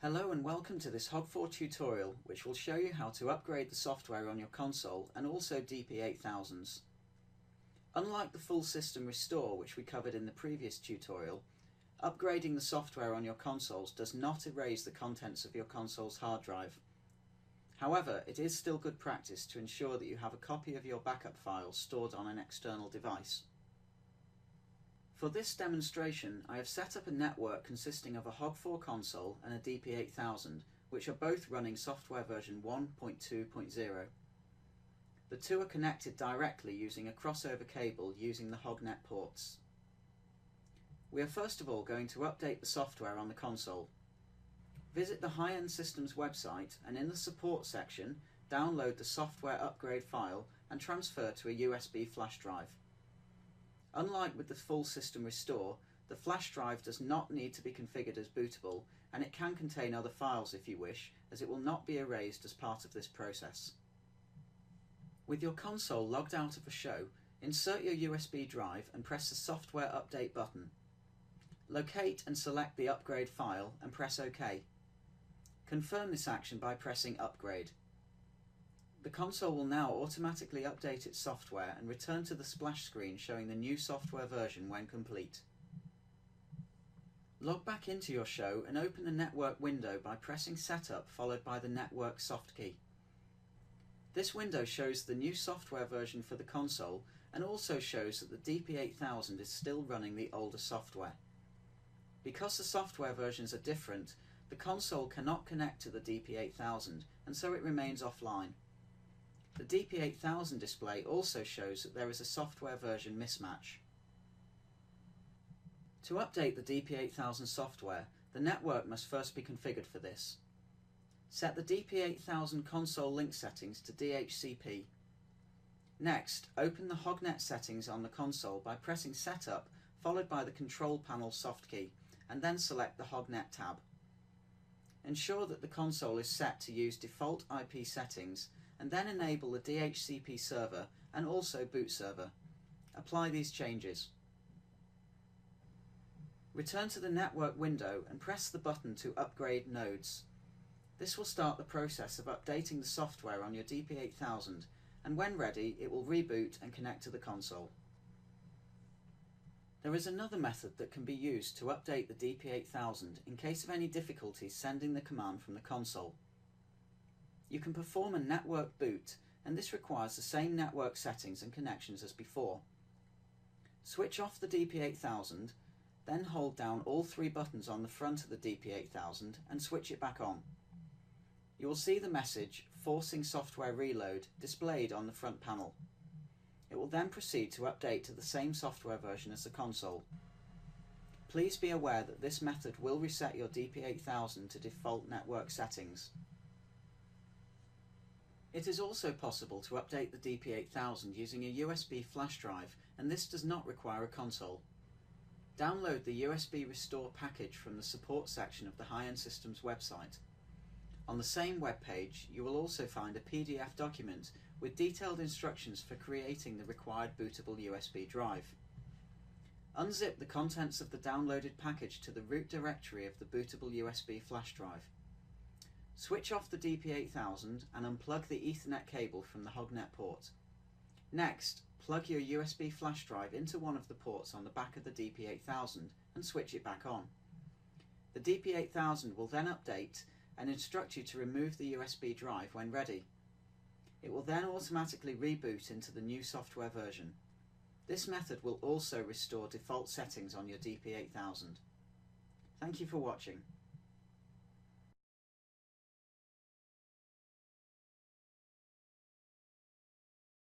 Hello and welcome to this Hog4 tutorial, which will show you how to upgrade the software on your console and also DP8000s. Unlike the full system restore, which we covered in the previous tutorial, upgrading the software on your consoles does not erase the contents of your console's hard drive. However, it is still good practice to ensure that you have a copy of your backup files stored on an external device. For this demonstration, I have set up a network consisting of a Hog4 console and a DP8000, which are both running software version 1.2.0. The two are connected directly using a crossover cable using the HogNet ports. We are first of all going to update the software on the console. Visit the High-End Systems website and in the support section, download the software upgrade file and transfer to a USB flash drive. Unlike with the full system restore, the flash drive does not need to be configured as bootable, and it can contain other files if you wish, as it will not be erased as part of this process. With your console logged out of a show, insert your USB drive and press the software update button. Locate and select the upgrade file and press OK. Confirm this action by pressing upgrade. The console will now automatically update its software and return to the splash screen showing the new software version when complete. Log back into your show and open the network window by pressing Setup followed by the network soft key. This window shows the new software version for the console and also shows that the DP8000 is still running the older software. Because the software versions are different, the console cannot connect to the DP8000 and so it remains offline. The DP8000 display also shows that there is a software version mismatch. To update the DP8000 software, the network must first be configured for this. Set the DP8000 console link settings to DHCP. Next, open the HogNet settings on the console by pressing Setup followed by the Control Panel soft key, and then select the HogNet tab. Ensure that the console is set to use default IP settings and then enable the DHCP server and also boot server. Apply these changes. Return to the network window and press the button to upgrade nodes. This will start the process of updating the software on your DP8000, and when ready it will reboot and connect to the console. There is another method that can be used to update the DP8000 in case of any difficulties sending the command from the console. You can perform a network boot, and this requires the same network settings and connections as before. Switch off the DP8000, then hold down all three buttons on the front of the DP8000 and switch it back on. You will see the message "Forcing Software Reload" displayed on the front panel. It will then proceed to update to the same software version as the console. Please be aware that this method will reset your DP8000 to default network settings. It is also possible to update the DP8000 using a USB flash drive, and this does not require a console. Download the USB Restore package from the support section of the High-End Systems website. On the same web page, you will also find a PDF document with detailed instructions for creating the required bootable USB drive. Unzip the contents of the downloaded package to the root directory of the bootable USB flash drive. Switch off the DP8000 and unplug the Ethernet cable from the HogNet port. Next, plug your USB flash drive into one of the ports on the back of the DP8000 and switch it back on. The DP8000 will then update and instruct you to remove the USB drive when ready. It will then automatically reboot into the new software version. This method will also restore default settings on your DP8000. Thank you for watching.